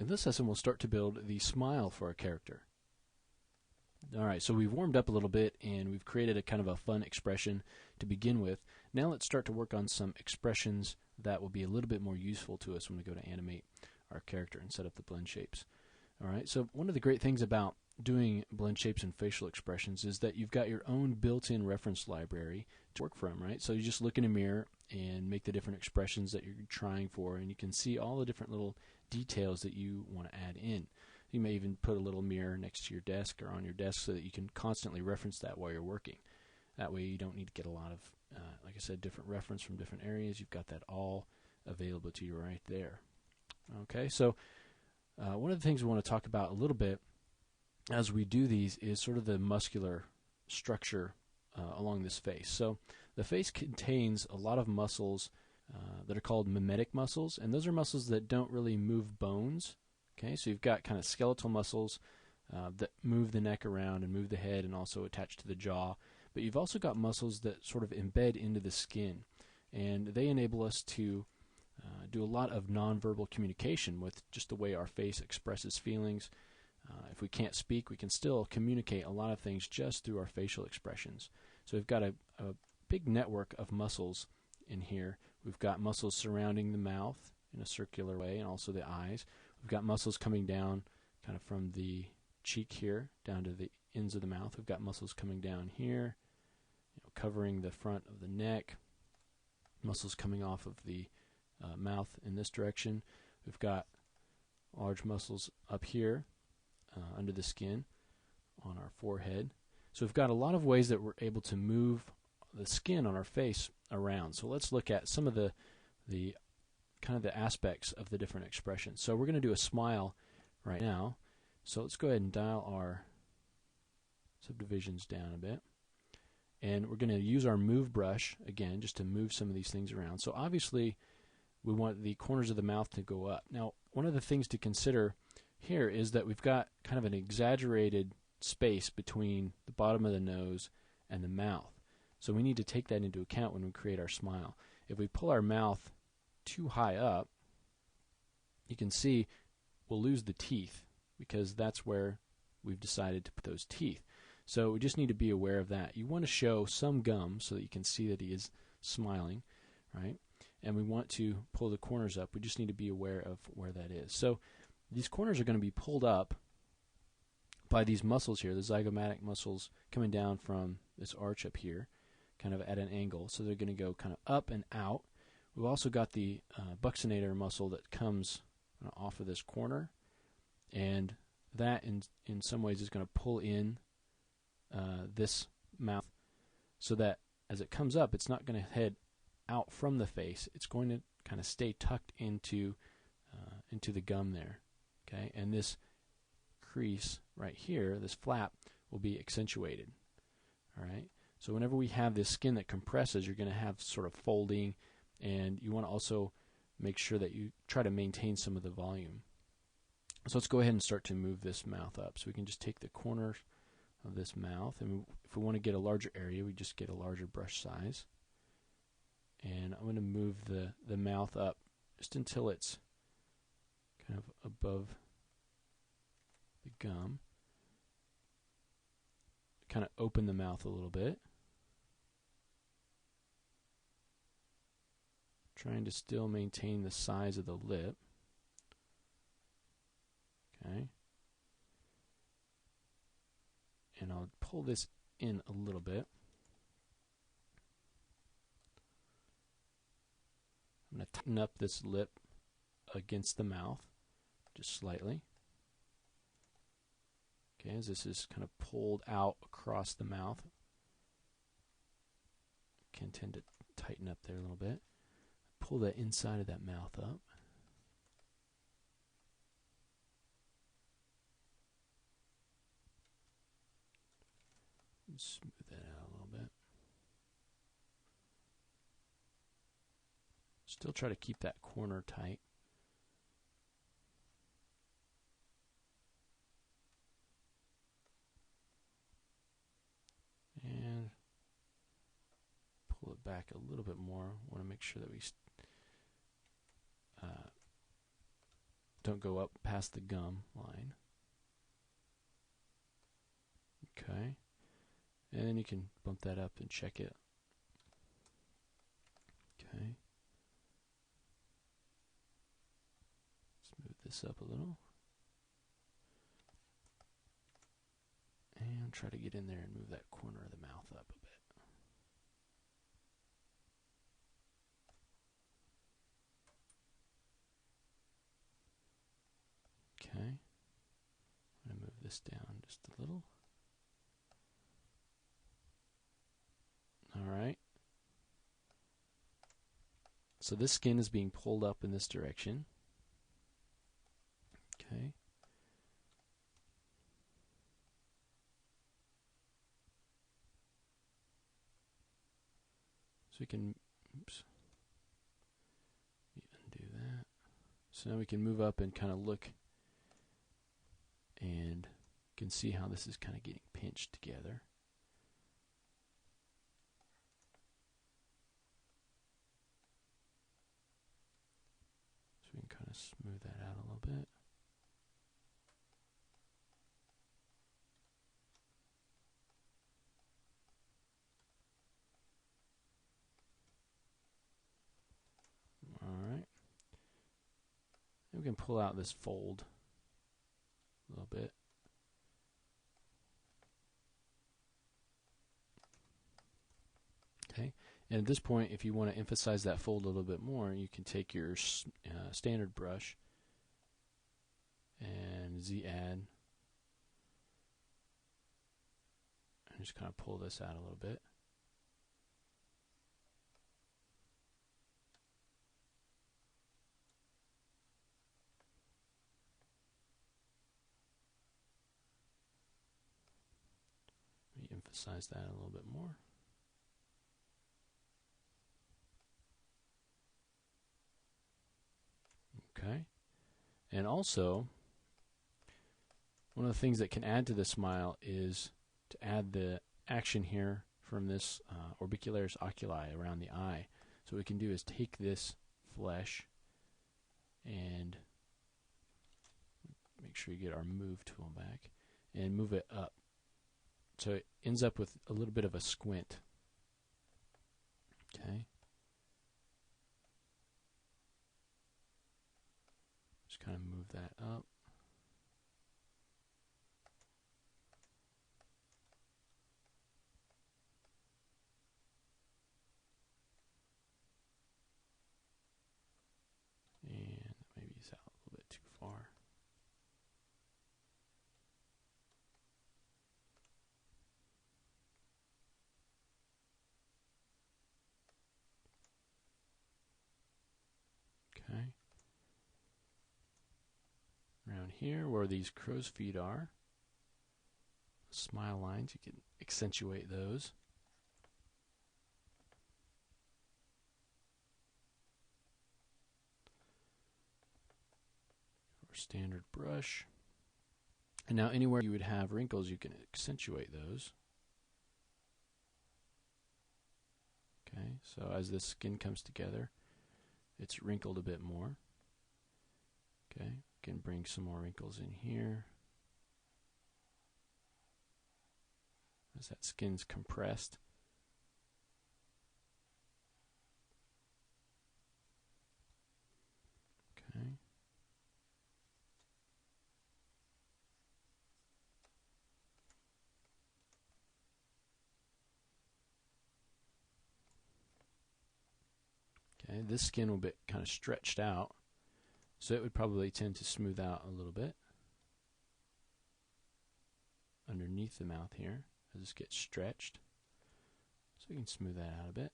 In this lesson, we'll start to build the smile for our character. Alright, so we've warmed up a little bit and we've created a kind of a fun expression to begin with. Now let's start to work on some expressions that will be a little bit more useful to us when we go to animate our character and set up the blend shapes. Alright, so one of the great things about doing blend shapes and facial expressions is that you've got your own built-in reference library to work from, right? So you just look in a mirror and make the different expressions that you're trying for, and you can see all the different little details that you want to add in. You may even put a little mirror next to your desk or on your desk so that you can constantly reference that while you're working. That way you don't need to get a lot of, like I said, different reference from different areas. You've got that all available to you right there. Okay, so one of the things we want to talk about a little bit as we do these is sort of the muscular structure along this face. So the face contains a lot of muscles that are called mimetic muscles, and those are muscles that don't really move bones. Okay, so you've got kind of skeletal muscles that move the neck around and move the head and also attach to the jaw, but you've also got muscles that sort of embed into the skin, and they enable us to do a lot of nonverbal communication with just the way our face expresses feelings. If we can't speak, we can still communicate a lot of things just through our facial expressions. So we've got a big network of muscles in here. We've got muscles surrounding the mouth in a circular way, and also the eyes. We've got muscles coming down kind of from the cheek here down to the ends of the mouth. We've got muscles coming down here, covering the front of the neck. Muscles coming off of the mouth in this direction. We've got large muscles up here under the skin on our forehead. So we've got a lot of ways that we're able to move the skin on our face around. So let's look at some of the kind of the aspects of the different expressions. So we're going to do a smile right now. So let's go ahead and dial our subdivisions down a bit. And we're going to use our move brush again just to move some of these things around. So obviously we want the corners of the mouth to go up. Now one of the things to consider here is that we've got kind of an exaggerated space between the bottom of the nose and the mouth. So we need to take that into account when we create our smile. If we pull our mouth too high up, you can see we'll lose the teeth because that's where we've decided to put those teeth. So we just need to be aware of that. You want to show some gum so that you can see that he is smiling, right? And we want to pull the corners up. We just need to be aware of where that is. So these corners are going to be pulled up by these muscles here, the zygomatic muscles coming down from this arch up here, kind of at an angle. So they're going to go kind of up and out. We've also got the buccinator muscle that comes off of this corner, and that in some ways is going to pull in this mouth so that as it comes up, it's not going to head out from the face. It's going to kind of stay tucked into the gum there. Okay, and this crease right here, this flap, will be accentuated. All right, so whenever we have this skin that compresses, you're going to have sort of folding, and you want to also make sure that you try to maintain some of the volume. So let's go ahead and start to move this mouth up. So we can just take the corner of this mouth, and if we want to get a larger area, we just get a larger brush size. And I'm going to move the mouth up just until it's kind of above the gum. Kind of open the mouth a little bit. Trying to still maintain the size of the lip. Okay. And I'll pull this in a little bit. I'm going to tighten up this lip against the mouth just slightly. Okay, as this is kind of pulled out across the mouth. Can tend to tighten up there a little bit. Pull the inside of that mouth up. And smooth that out a little bit. Still try to keep that corner tight. And pull it back a little bit more. Want to make sure that we don't go up past the gum line. Okay. And then you can bump that up and check it. Okay. Smooth this up a little. And try to get in there and move that corner of the mouth up a bit. Okay. I'm going to move this down just a little. Alright. So this skin is being pulled up in this direction. Okay. So we can, oops, undo that. So now we can move up and kind of look, and you can see how this is kind of getting pinched together. So we can kind of smooth that out a little bit. Alright. We can pull out this fold a little bit. Okay. And at this point, if you want to emphasize that fold a little bit more, you can take your standard brush and Z-add and just kind of pull this out a little bit. Emphasize that a little bit more. Okay. And also, one of the things that can add to the smile is to add the action here from this orbicularis oculi around the eye. So what we can do is take this flesh and make sure you get our move tool back and move it up. So it ends up with a little bit of a squint. Okay. Just kind of move that up. And maybe it's out a little bit too far. Okay. Around here where these crow's feet are, smile lines, you can accentuate those. Or standard brush. And now anywhere you would have wrinkles, you can accentuate those. Okay, so as this skin comes together, it's wrinkled a bit more. Okay, can bring some more wrinkles in here. As that skin's compressed. Okay. Okay, this skin will be kind of stretched out, so it would probably tend to smooth out a little bit underneath the mouth here as this gets stretched. So we can smooth that out a bit.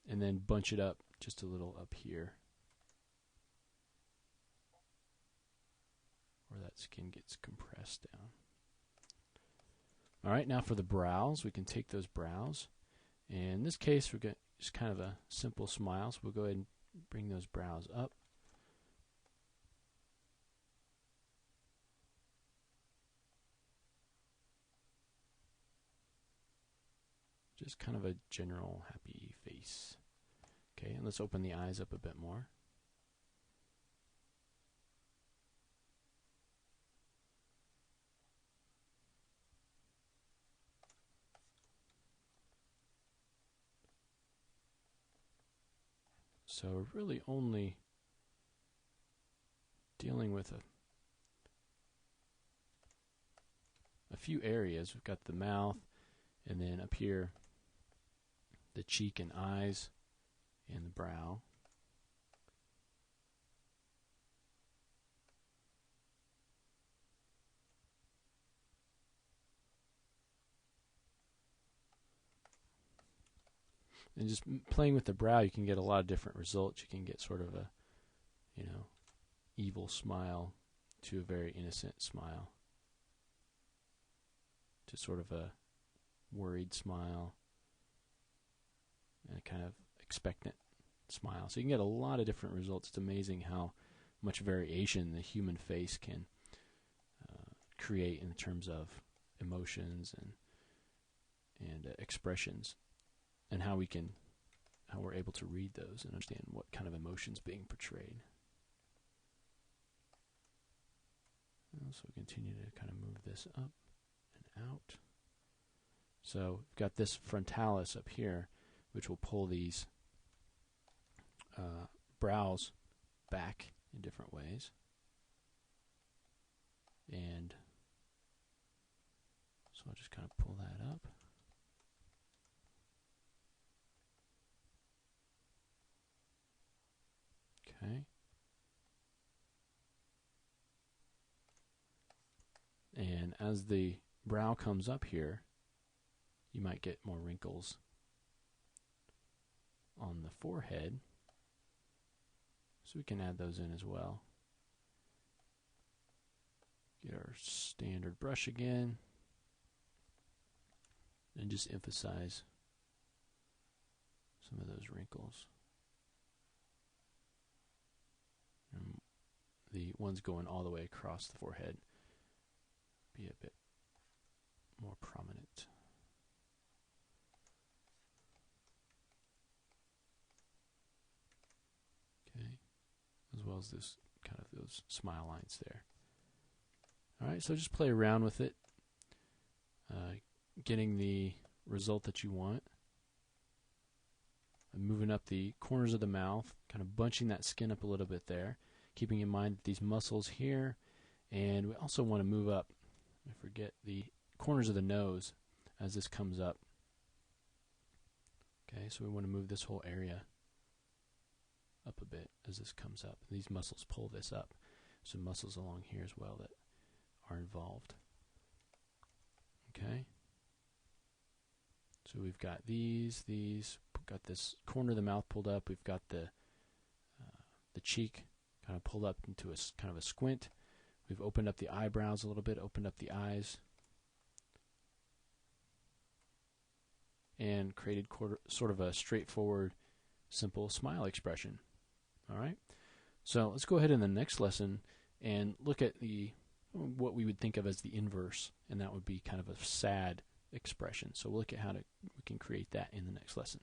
And then bunch it up just a little up here where that skin gets compressed down. Alright, now for the brows, we can take those brows, and in this case we're going to just kind of a simple smile, so we'll go ahead and bring those brows up. Just kind of a general happy face. Okay, and let's open the eyes up a bit more. So we're really only dealing with a few areas. We've got the mouth, and then up here the cheek and eyes and the brow. And just playing with the brow, you can get a lot of different results. You can get sort of a, evil smile to a very innocent smile, to sort of a worried smile, and a kind of expectant smile. So you can get a lot of different results. It's amazing how much variation the human face can create in terms of emotions and expressions, and how we're able to read those and understand what kind of emotions being portrayed. So we continue to kind of move this up and out. So we've got this frontalis up here, which will pull these brows back in different ways. And so I'll just kind of pull that up. Okay. And as the brow comes up here, you might get more wrinkles on the forehead. So we can add those in as well. Get our standard brush again, and just emphasize some of those wrinkles. And the ones going all the way across the forehead be a bit more prominent. Okay, as well as this kind of those smile lines there. Alright, so just play around with it, getting the result that you want. I'm moving up the corners of the mouth, kind of bunching that skin up a little bit there, keeping in mind these muscles here, and we also want to move up, I forget, the corners of the nose as this comes up. Okay, so we want to move this whole area up a bit as this comes up. These muscles pull this up. Some muscles along here as well that are involved. Okay, so we've got these, got this corner of the mouth pulled up. We've got the cheek kind of pulled up into a kind of a squint. We've opened up the eyebrows a little bit, opened up the eyes, and created sort of a straightforward, simple smile expression. All right, so let's go ahead in the next lesson and look at what we would think of as the inverse, and that would be kind of a sad expression. So we'll look at how we can create that in the next lesson.